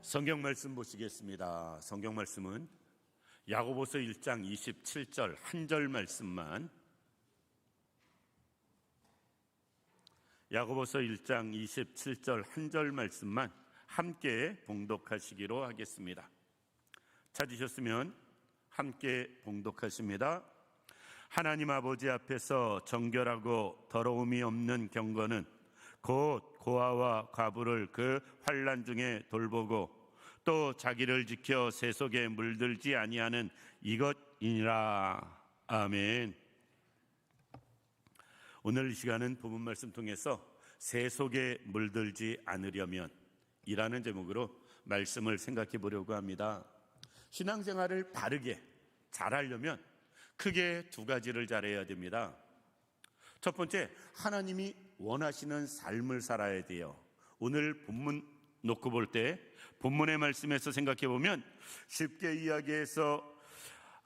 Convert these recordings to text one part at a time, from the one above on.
성경 말씀 보시겠습니다. 성경 말씀은 야고보서 1장 27절 한 절 말씀만, 야고보서 1장 27절 한 절 말씀만 함께 봉독하시기로 하겠습니다. 찾으셨으면 함께 봉독하십니다. 하나님 아버지 앞에서 정결하고 더러움이 없는 경건은 곧 고아와 과부를 그 환난 중에 돌보고 또 자기를 지켜 세 속에 물들지 아니하는 이것이니라. 아멘. 오늘 이 시간은 본문 말씀 통해서 세 속에 물들지 않으려면 이라는 제목으로 말씀을 생각해 보려고 합니다. 신앙생활을 바르게 잘하려면 크게 두 가지를 잘해야 됩니다. 첫 번째, 하나님이 원하시는 삶을 살아야 돼요. 오늘 본문 놓고 볼 때 본문의 말씀에서 생각해 보면 쉽게 이야기해서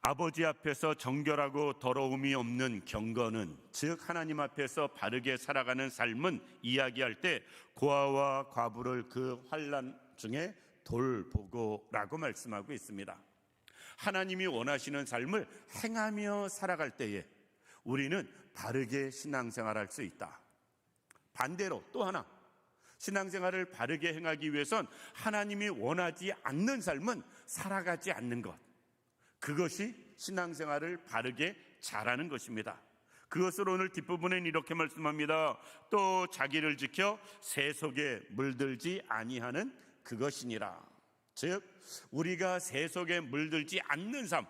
아버지 앞에서 정결하고 더러움이 없는 경건은, 즉 하나님 앞에서 바르게 살아가는 삶은 이야기할 때 고아와 과부를 그 환난 중에 돌보고라고 말씀하고 있습니다. 하나님이 원하시는 삶을 행하며 살아갈 때에 우리는 바르게 신앙생활할 수 있다. 반대로 또 하나, 신앙생활을 바르게 행하기 위해선 하나님이 원하지 않는 삶은 살아가지 않는 것, 그것이 신앙생활을 바르게 잘하는 것입니다. 그것을 오늘 뒷부분엔 이렇게 말씀합니다. 또 자기를 지켜 세 속에 물들지 아니하는 그것이니라. 즉 우리가 세 속에 물들지 않는 삶,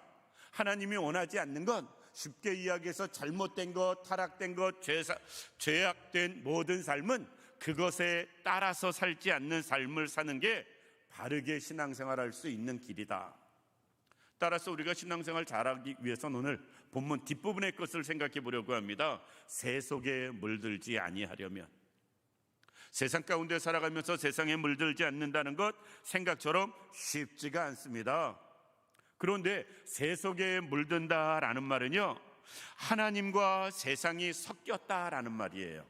하나님이 원하지 않는 건 쉽게 이야기해서 잘못된 것, 타락된 것, 죄악된 모든 삶은 그것에 따라서 살지 않는 삶을 사는 게 바르게 신앙생활할 수 있는 길이다. 따라서 우리가 신앙생활 잘하기 위해서는 오늘 본문 뒷부분의 것을 생각해 보려고 합니다. 세 속에 물들지 아니하려면, 세상 가운데 살아가면서 세상에 물들지 않는다는 것 생각처럼 쉽지가 않습니다. 그런데 세 속에 물든다라는 말은요, 하나님과 세상이 섞였다라는 말이에요.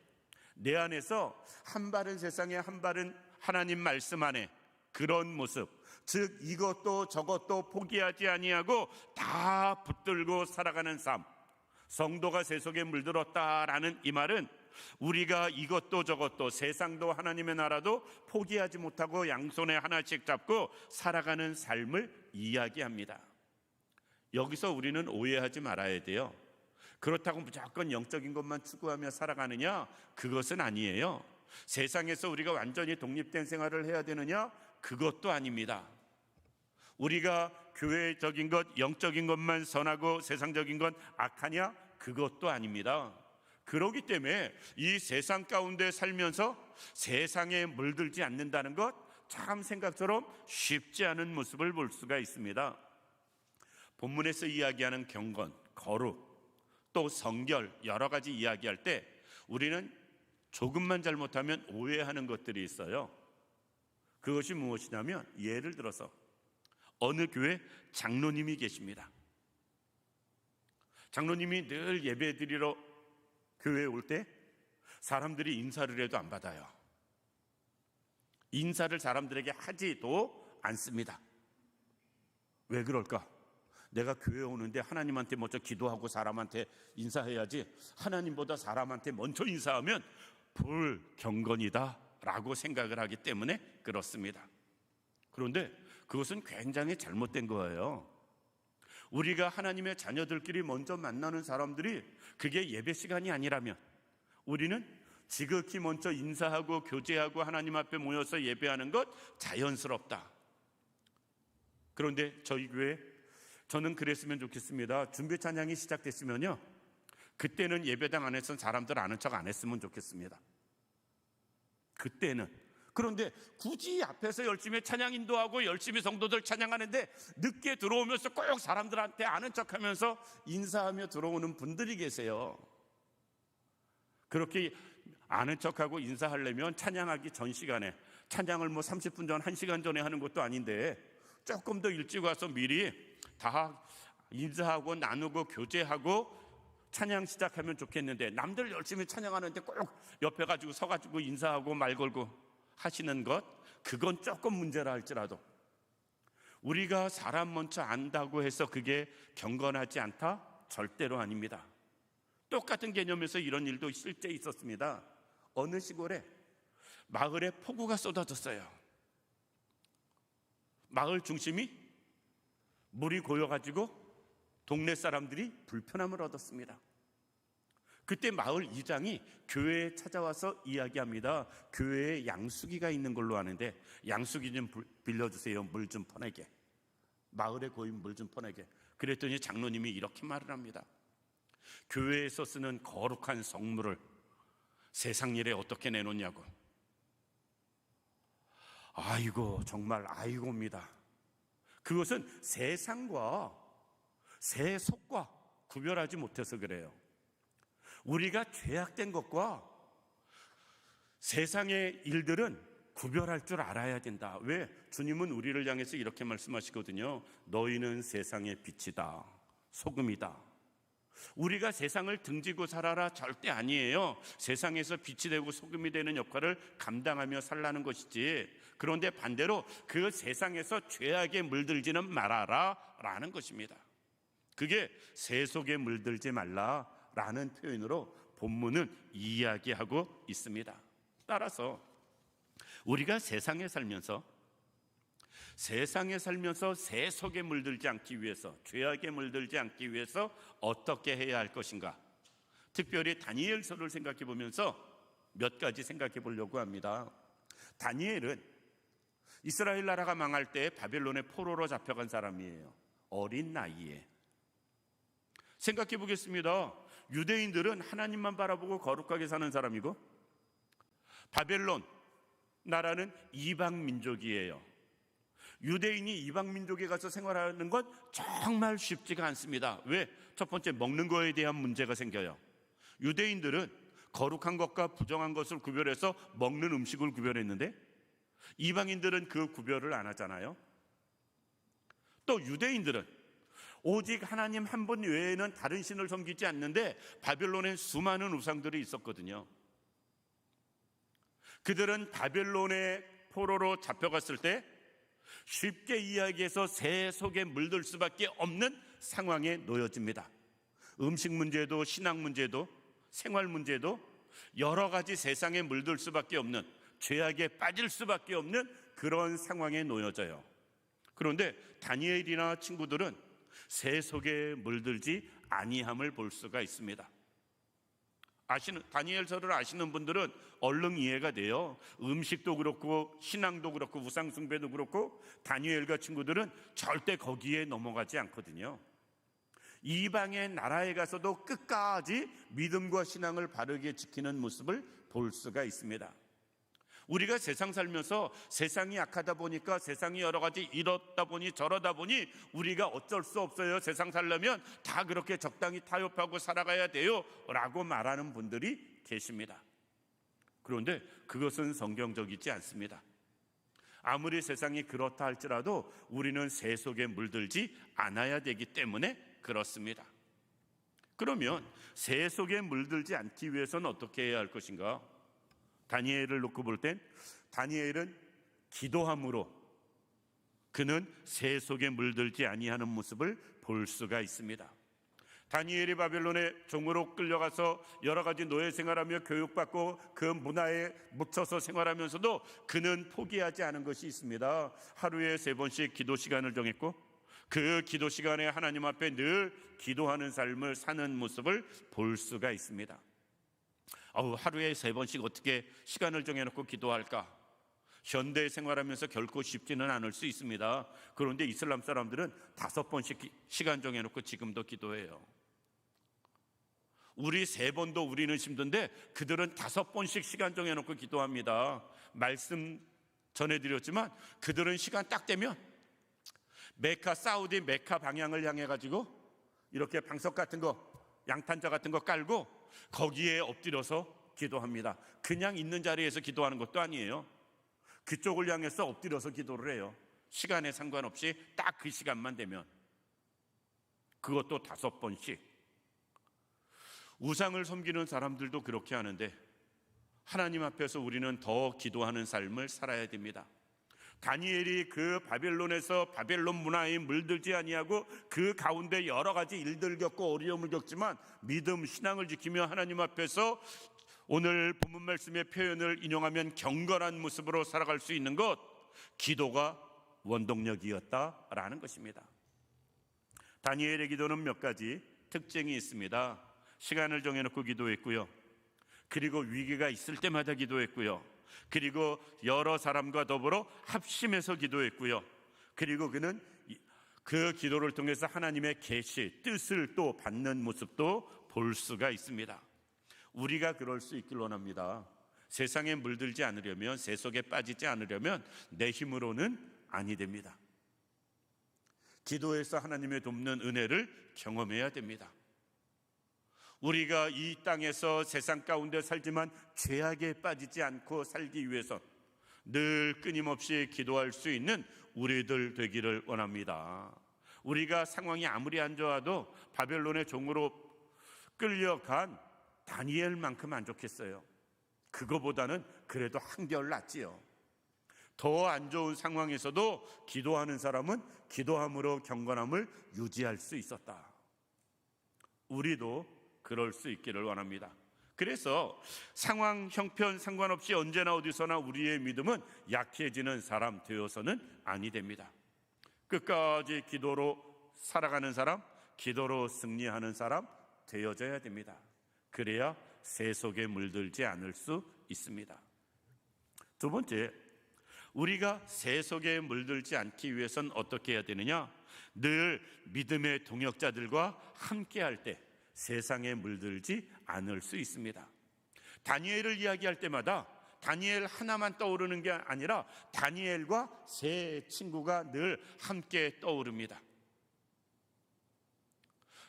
내 안에서 한 발은 세상에 한 발은 하나님 말씀 안에, 그런 모습, 즉 이것도 저것도 포기하지 아니하고 다 붙들고 살아가는 삶, 성도가 세 속에 물들었다라는 이 말은 우리가 이것도 저것도 세상도 하나님의 나라도 포기하지 못하고 양손에 하나씩 잡고 살아가는 삶을 이야기합니다. 여기서 우리는 오해하지 말아야 돼요. 그렇다고 무조건 영적인 것만 추구하며 살아가느냐? 그것은 아니에요. 세상에서 우리가 완전히 독립된 생활을 해야 되느냐? 그것도 아닙니다. 우리가 교회적인 것, 영적인 것만 선하고 세상적인 건 악하냐? 그것도 아닙니다. 그렇기 때문에 이 세상 가운데 살면서 세상에 물들지 않는다는 것, 참 생각처럼 쉽지 않은 모습을 볼 수가 있습니다. 본문에서 이야기하는 경건, 거룩, 또 성결, 여러 가지 이야기할 때 우리는 조금만 잘못하면 오해하는 것들이 있어요. 그것이 무엇이냐면, 예를 들어서 어느 교회 장로님이 계십니다. 장로님이 늘 예배 드리러 교회에 올 때 사람들이 인사를 해도 안 받아요. 인사를 사람들에게 하지도 않습니다. 왜 그럴까? 내가 교회에 오는데 하나님한테 먼저 기도하고 사람한테 인사해야지, 하나님보다 사람한테 먼저 인사하면 불경건이다 라고 생각을 하기 때문에 그렇습니다. 그런데 그것은 굉장히 잘못된 거예요. 우리가 하나님의 자녀들끼리 먼저 만나는 사람들이 그게 예배 시간이 아니라면 우리는 지극히 먼저 인사하고 교제하고 하나님 앞에 모여서 예배하는 것 자연스럽다. 그런데 저희 교회, 저는 그랬으면 좋겠습니다. 준비 찬양이 시작됐으면요, 그때는 예배당 안에서 사람들 아는 척 안 했으면 좋겠습니다. 그때는. 그런데 굳이 앞에서 열심히 찬양 인도하고 열심히 성도들 찬양하는데 늦게 들어오면서 꼭 사람들한테 아는 척하면서 인사하며 들어오는 분들이 계세요. 그렇게 아는 척하고 인사하려면 찬양하기 전 시간에, 찬양을 30분 전, 1시간 전에 하는 것도 아닌데 조금 더 일찍 와서 미리 다 인사하고 나누고 교제하고 찬양 시작하면 좋겠는데, 남들 열심히 찬양하는데 꼭 옆에 가지고 서가지고 인사하고 말 걸고 하시는 것, 그건 조금 문제라 할지라도 우리가 사람 먼저 안다고 해서 그게 경건하지 않다? 절대로 아닙니다. 똑같은 개념에서 이런 일도 실제 있었습니다. 어느 시골에 마을에 폭우가 쏟아졌어요. 마을 중심이 물이 고여가지고 동네 사람들이 불편함을 얻었습니다. 그때 마을 이장이 교회에 찾아와서 이야기합니다. 교회에 양수기가 있는 걸로 아는데 양수기 좀 빌려주세요. 물 좀 퍼내게. 마을에 고인 물 좀 퍼내게. 그랬더니 장로님이 이렇게 말을 합니다. 교회에서 쓰는 거룩한 성물을 세상 일에 어떻게 내놓냐고. 아이고, 정말 아이고입니다. 그것은 세상과 세속과 구별하지 못해서 그래요. 우리가 죄악된 것과 세상의 일들은 구별할 줄 알아야 된다. 왜? 주님은 우리를 향해서 이렇게 말씀하시거든요. 너희는 세상의 빛이다, 소금이다. 우리가 세상을 등지고 살아라 절대 아니에요. 세상에서 빛이 되고 소금이 되는 역할을 감당하며 살라는 것이지. 그런데 반대로 그 세상에서 죄악에 물들지는 말아라 라는 것입니다. 그게 세속에 물들지 말라라는 표현으로 본문은 이야기하고 있습니다. 따라서 우리가 세상에 살면서 세속에 물들지 않기 위해서, 죄악에 물들지 않기 위해서 어떻게 해야 할 것인가? 특별히 다니엘서를 생각해 보면서 몇 가지 생각해 보려고 합니다. 다니엘은 이스라엘 나라가 망할 때 바벨론의 포로로 잡혀간 사람이에요. 어린 나이에. 생각해 보겠습니다. 유대인들은 하나님만 바라보고 거룩하게 사는 사람이고 바벨론 나라는 이방 민족이에요. 유대인이 이방 민족에 가서 생활하는 건 정말 쉽지가 않습니다. 왜? 첫 번째, 먹는 거에 대한 문제가 생겨요. 유대인들은 거룩한 것과 부정한 것을 구별해서 먹는 음식을 구별했는데 이방인들은 그 구별을 안 하잖아요. 또 유대인들은 오직 하나님 한 분 외에는 다른 신을 섬기지 않는데 바벨론엔 수많은 우상들이 있었거든요. 그들은 바벨론의 포로로 잡혀갔을 때 쉽게 이야기해서 세속에 물들 수밖에 없는 상황에 놓여집니다. 음식 문제도 신앙 문제도 생활 문제도 여러 가지 세상에 물들 수밖에 없는, 죄악에 빠질 수밖에 없는 그런 상황에 놓여져요. 그런데 다니엘이나 친구들은 세속에 물들지 아니함을 볼 수가 있습니다. 다니엘서를 아시는 분들은 얼른 이해가 돼요. 음식도 그렇고 신앙도 그렇고 우상숭배도 그렇고 다니엘과 친구들은 절대 거기에 넘어가지 않거든요. 이방의 나라에 가서도 끝까지 믿음과 신앙을 바르게 지키는 모습을 볼 수가 있습니다. 우리가 세상 살면서 세상이 악하다 보니까 세상이 여러 가지 이렇다 보니 저러다 보니 우리가 어쩔 수 없어요. 세상 살려면 다 그렇게 적당히 타협하고 살아가야 돼요 라고 말하는 분들이 계십니다. 그런데 그것은 성경적이지 않습니다. 아무리 세상이 그렇다 할지라도 우리는 세속에 물들지 않아야 되기 때문에 그렇습니다. 그러면 세속에 물들지 않기 위해서는 어떻게 해야 할 것인가? 다니엘을 놓고 볼 땐 다니엘은 기도함으로 그는 세속에 물들지 아니하는 모습을 볼 수가 있습니다. 다니엘이 바벨론의 종으로 끌려가서 여러 가지 노예 생활하며 교육받고 그 문화에 묻혀서 생활하면서도 그는 포기하지 않은 것이 있습니다. 하루에 3번씩 기도 시간을 정했고 그 기도 시간에 하나님 앞에 늘 기도하는 삶을 사는 모습을 볼 수가 있습니다. 하루에 3번씩 어떻게 시간을 정해놓고 기도할까? 현대 생활하면서 결코 쉽지는 않을 수 있습니다. 그런데 이슬람 사람들은 5번씩 시간 정해놓고 지금도 기도해요. 우리 3번도 우리는 힘든데 그들은 5번씩 시간 정해놓고 기도합니다. 말씀 전해드렸지만 그들은 시간 딱 되면 사우디 메카 방향을 향해 가지고 이렇게 방석 같은 거, 양탄자 같은 거 깔고 거기에 엎드려서 기도합니다. 그냥 있는 자리에서 기도하는 것도 아니에요. 그쪽을 향해서 엎드려서 기도를 해요. 시간에 상관없이 딱 그 시간만 되면. 그것도 5번씩. 우상을 섬기는 사람들도 그렇게 하는데 하나님 앞에서 우리는 더 기도하는 삶을 살아야 됩니다. 다니엘이 그 바벨론에서 바벨론 문화에 물들지 아니하고 그 가운데 여러 가지 일들을 겪고 어려움을 겪지만 믿음, 신앙을 지키며 하나님 앞에서 오늘 본문 말씀의 표현을 인용하면 경건한 모습으로 살아갈 수 있는 것, 기도가 원동력이었다라는 것입니다. 다니엘의 기도는 몇 가지 특징이 있습니다. 시간을 정해놓고 기도했고요. 그리고 위기가 있을 때마다 기도했고요. 그리고 여러 사람과 더불어 합심해서 기도했고요. 그리고 그는 그 기도를 통해서 하나님의 계시, 뜻을 또 받는 모습도 볼 수가 있습니다. 우리가 그럴 수 있길 원합니다. 세상에 물들지 않으려면, 세 속에 빠지지 않으려면 내 힘으로는 아니 됩니다. 기도해서 하나님의 돕는 은혜를 경험해야 됩니다. 우리가 이 땅에서 세상 가운데 살지만 죄악에 빠지지 않고 살기 위해서 늘 끊임없이 기도할 수 있는 우리들 되기를 원합니다. 우리가 상황이 아무리 안 좋아도 바벨론의 종으로 끌려간 다니엘만큼 안 좋겠어요. 그거보다는 그래도 한결 낫지요. 더 안 좋은 상황에서도 기도하는 사람은 기도함으로 경건함을 유지할 수 있었다. 우리도 그럴 수 있기를 원합니다. 그래서 상황, 형편 상관없이 언제나 어디서나 우리의 믿음은 약해지는 사람 되어서는 아니 됩니다. 끝까지 기도로 살아가는 사람, 기도로 승리하는 사람 되어져야 됩니다. 그래야 새 속에 물들지 않을 수 있습니다. 두 번째, 우리가 새 속에 물들지 않기 위해서는 어떻게 해야 되느냐? 늘 믿음의 동역자들과 함께할 때 세상에 물들지 않을 수 있습니다. 다니엘을 이야기할 때마다 다니엘 하나만 떠오르는 게 아니라 다니엘과 세 친구가 늘 함께 떠오릅니다.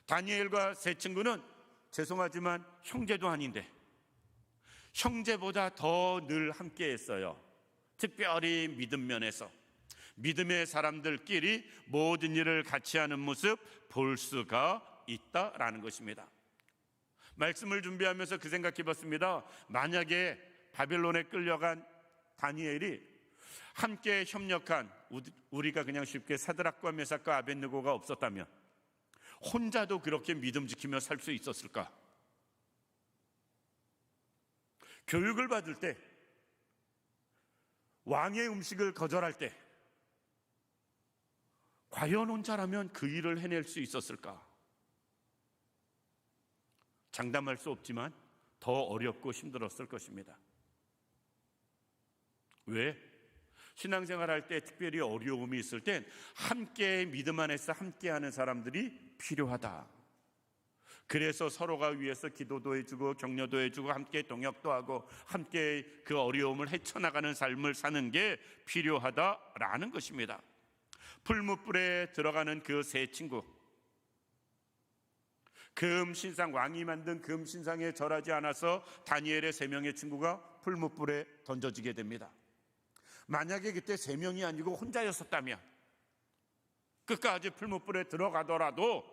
다니엘과 세 친구는 죄송하지만 형제도 아닌데 형제보다 더 늘 함께 했어요. 특별히 믿음 면에서 믿음의 사람들끼리 모든 일을 같이 하는 모습 볼 수가 있다라는 것입니다. 말씀을 준비하면서 그 생각해 봤습니다. 만약에 바벨론에 끌려간 다니엘이 함께 협력한 우리가 그냥 쉽게 사드락과 메삭과 아벳느고가 없었다면 혼자도 그렇게 믿음 지키며 살 수 있었을까? 교육을 받을 때, 왕의 음식을 거절할 때 과연 혼자라면 그 일을 해낼 수 있었을까? 장담할 수 없지만 더 어렵고 힘들었을 것입니다. 왜? 신앙생활할 때 특별히 어려움이 있을 땐 함께 믿음 안에서 함께하는 사람들이 필요하다. 그래서 서로가 위해서 기도도 해주고 격려도 해주고 함께 동역도 하고 함께 그 어려움을 헤쳐나가는 삶을 사는 게 필요하다라는 것입니다. 풀무불에 들어가는 그 세 친구, 금신상, 왕이 만든 금신상에 절하지 않아서 다니엘의 세 명의 친구가 풀무불에 던져지게 됩니다. 만약에 그때 세 명이 아니고 혼자였었다면 끝까지 풀무불에 들어가더라도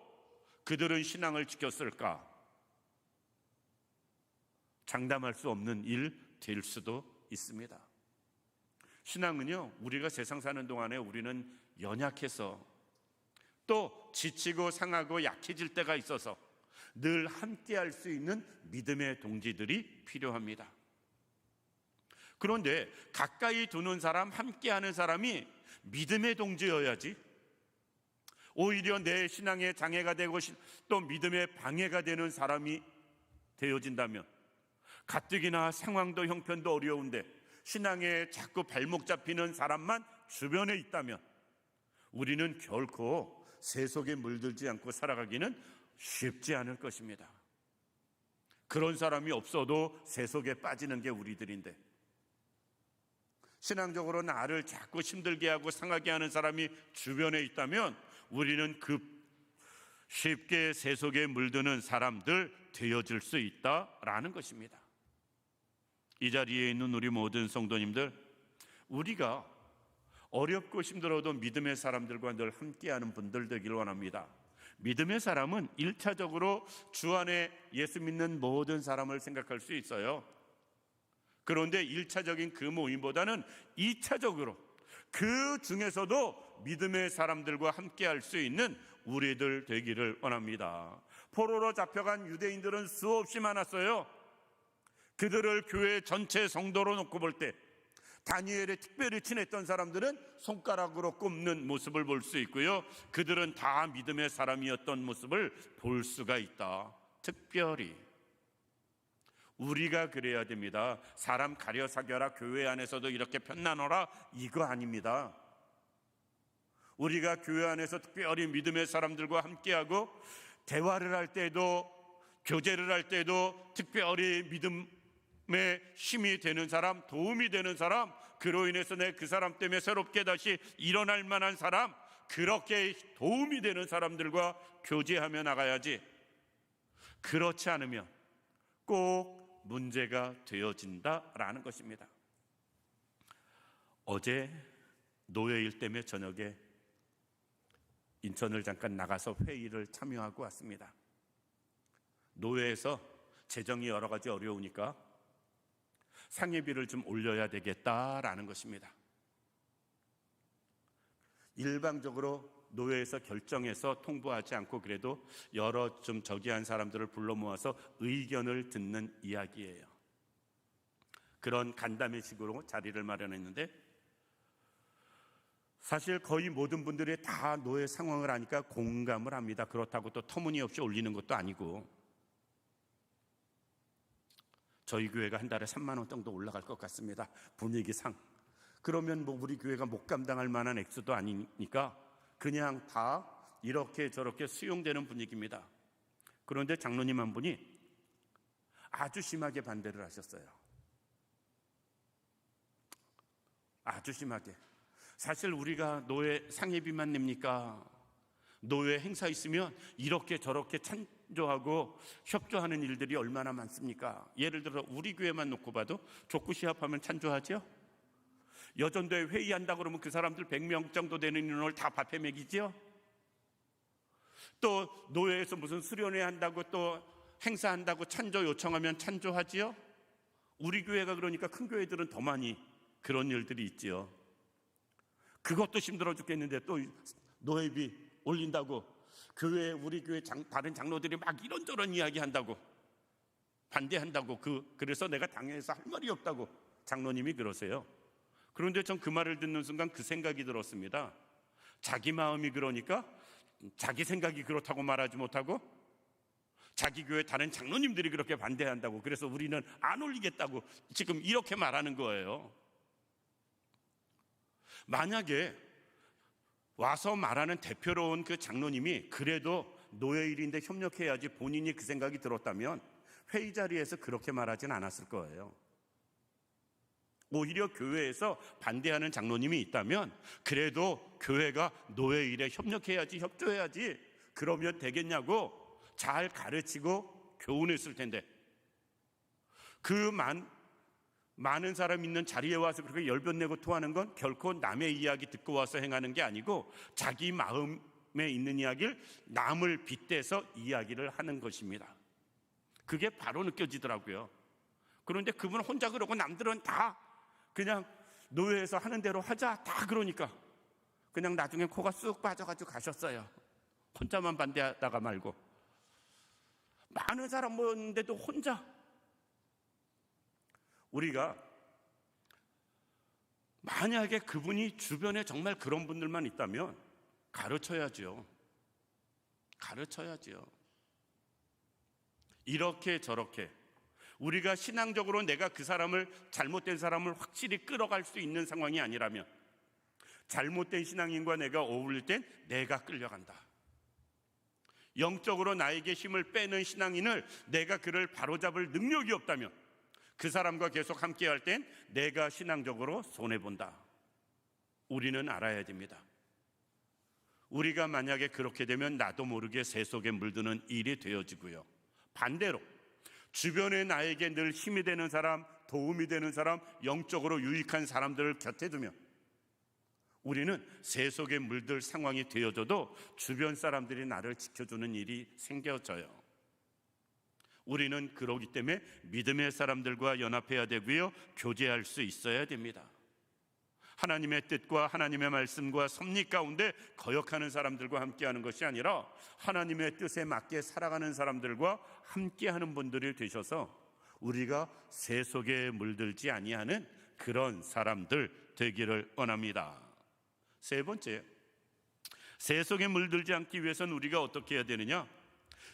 그들은 신앙을 지켰을까? 장담할 수 없는 일 될 수도 있습니다. 신앙은요, 우리가 세상 사는 동안에 우리는 연약해서 또 지치고 상하고 약해질 때가 있어서 늘 함께 할 수 있는 믿음의 동지들이 필요합니다. 그런데 가까이 두는 사람, 함께 하는 사람이 믿음의 동지여야지 오히려 내 신앙의 장애가 되고 또 믿음의 방해가 되는 사람이 되어진다면, 가뜩이나 상황도 형편도 어려운데 신앙에 자꾸 발목 잡히는 사람만 주변에 있다면 우리는 결코 새 속에 물들지 않고 살아가기는 쉽지 않을 것입니다. 그런 사람이 없어도 새 속에 빠지는 게 우리들인데, 신앙적으로 나를 자꾸 힘들게 하고 상하게 하는 사람이 주변에 있다면 우리는 쉽게 새 속에 물드는 사람들 되어질 수 있다라는 것입니다. 이 자리에 있는 우리 모든 성도님들, 우리가 어렵고 힘들어도 믿음의 사람들과 늘 함께하는 분들 되길 원합니다. 믿음의 사람은 1차적으로 주 안에 예수 믿는 모든 사람을 생각할 수 있어요. 그런데 1차적인 그 모임보다는 2차적으로 그 중에서도 믿음의 사람들과 함께 할 수 있는 우리들 되기를 원합니다. 포로로 잡혀간 유대인들은 수없이 많았어요. 그들을 교회 전체 성도로 놓고 볼 때 다니엘에 특별히 친했던 사람들은 손가락으로 꼽는 모습을 볼 수 있고요, 그들은 다 믿음의 사람이었던 모습을 볼 수가 있다. 특별히 우리가 그래야 됩니다. 사람 가려 사겨라, 교회 안에서도 이렇게 편나노라, 이거 아닙니다. 우리가 교회 안에서 특별히 믿음의 사람들과 함께하고 대화를 할 때도, 교제를 할 때도 특별히 믿음의 힘이 되는 사람, 도움이 되는 사람, 그로 인해서 내 그 사람 때문에 새롭게 다시 일어날 만한 사람, 그렇게 도움이 되는 사람들과 교제하며 나가야지, 그렇지 않으면 꼭 문제가 되어진다라는 것입니다. 어제 노예일 때문에 저녁에 인천을 잠깐 나가서 회의를 참여하고 왔습니다. 노예에서 재정이 여러 가지 어려우니까 상해비를 좀 올려야 되겠다라는 것입니다. 일방적으로 노예에서 결정해서 통보하지 않고 그래도 여러 좀 저기한 사람들을 불러 모아서 의견을 듣는 이야기예요. 그런 간담회식으로 자리를 마련했는데, 사실 거의 모든 분들이 다 노예 상황을 아니까 공감을 합니다. 그렇다고 또 터무니없이 올리는 것도 아니고, 저희 교회가 한 달에 3만 원 정도 올라갈 것 같습니다, 분위기상. 그러면 뭐 우리 교회가 못 감당할 만한 액수도 아니니까 그냥 다 이렇게 저렇게 수용되는 분위기입니다. 그런데 장로님 한 분이 아주 심하게 반대를 하셨어요. 아주 심하게. 사실 우리가 노예 상해비만 냅니까? 노예 행사 있으면 이렇게 저렇게 찬조하고 협조하는 일들이 얼마나 많습니까? 예를 들어 우리 교회만 놓고 봐도 족구 시합하면 찬조하죠? 여전도에 회의한다 그러면 그 사람들 100명 정도 되는 인원을 다 밥해 먹이죠? 또 노예에서 무슨 수련회 한다고 또 행사한다고 찬조 요청하면 찬조하지요? 우리 교회가 그러니까 큰 교회들은 더 많이 그런 일들이 있지요. 그것도 힘들어 죽겠는데 또 노예비 올린다고 교회, 우리 교회 다른 장로들이 막 이런저런 이야기한다고, 반대한다고, 그래서 내가 당해서 할 말이 없다고 장로님이 그러세요. 그런데 전 그 말을 듣는 순간 그 생각이 들었습니다. 자기 마음이 그러니까 자기 생각이 그렇다고 말하지 못하고 자기 교회 다른 장로님들이 그렇게 반대한다고, 그래서 우리는 안 올리겠다고 지금 이렇게 말하는 거예요. 만약에 와서 말하는 대표로운 그 장로님이 그래도 노예일인데 협력해야지 본인이 그 생각이 들었다면 회의 자리에서 그렇게 말하진 않았을 거예요. 오히려 교회에서 반대하는 장로님이 있다면 그래도 교회가 노예일에 협력해야지, 협조해야지, 그러면 되겠냐고 잘 가르치고 교훈했을 텐데, 그 많은 사람 있는 자리에 와서 그렇게 열변내고 토하는 건 결코 남의 이야기 듣고 와서 행하는 게 아니고 자기 마음에 있는 이야기를 남을 빗대서 이야기를 하는 것입니다. 그게 바로 느껴지더라고요. 그런데 그분 혼자 그러고 남들은 다 그냥 노예에서 하는 대로 하자, 다 그러니까 그냥 나중에 코가 쑥 빠져가지고 가셨어요. 혼자만 반대하다가 말고. 많은 사람 모였는데도 혼자. 우리가 만약에 그분이 주변에 정말 그런 분들만 있다면 가르쳐야죠. 이렇게 저렇게 우리가 신앙적으로 내가 그 사람을, 잘못된 사람을 확실히 끌어갈 수 있는 상황이 아니라면, 잘못된 신앙인과 내가 어울릴 땐 내가 끌려간다. 영적으로 나에게 힘을 빼는 신앙인을 내가 그를 바로잡을 능력이 없다면 그 사람과 계속 함께 할 땐 내가 신앙적으로 손해본다. 우리는 알아야 됩니다. 우리가 만약에 그렇게 되면 나도 모르게 새 속에 물드는 일이 되어지고요, 반대로 주변에 나에게 늘 힘이 되는 사람, 도움이 되는 사람, 영적으로 유익한 사람들을 곁에 두면 우리는 새 속에 물들 상황이 되어져도 주변 사람들이 나를 지켜주는 일이 생겨져요. 우리는 그러기 때문에 믿음의 사람들과 연합해야 되고요, 교제할 수 있어야 됩니다. 하나님의 뜻과 하나님의 말씀과 섭리 가운데 거역하는 사람들과 함께하는 것이 아니라 하나님의 뜻에 맞게 살아가는 사람들과 함께하는 분들이 되셔서 우리가 새 속에 물들지 아니하는 그런 사람들 되기를 원합니다. 세 번째, 새 속에 물들지 않기 위해서는 우리가 어떻게 해야 되느냐?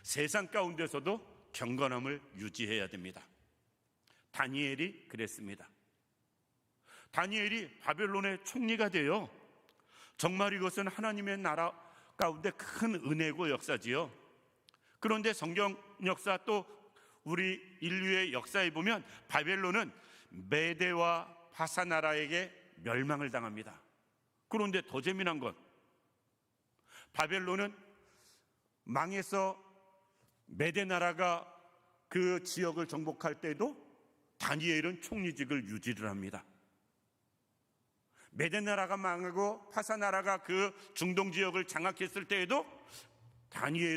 세상 가운데서도 경건함을 유지해야 됩니다. 다니엘이 그랬습니다. 다니엘이 바벨론의 총리가 되어 정말 이것은 하나님의 나라 가운데 큰 은혜고 역사지요. 그런데 성경 역사 또 우리 인류의 역사에 보면 바벨론은 메대와 바사 나라에게 멸망을 당합니다. 그런데 더 재미난 건 바벨론은 망해서 메대 나라가 그 지역을 정복할 때도 다니엘은 총리직을 유지를 합니다. 메대 나라가 망하고 파사 나라가 그 중동 지역을 장악했을 때에도 다니엘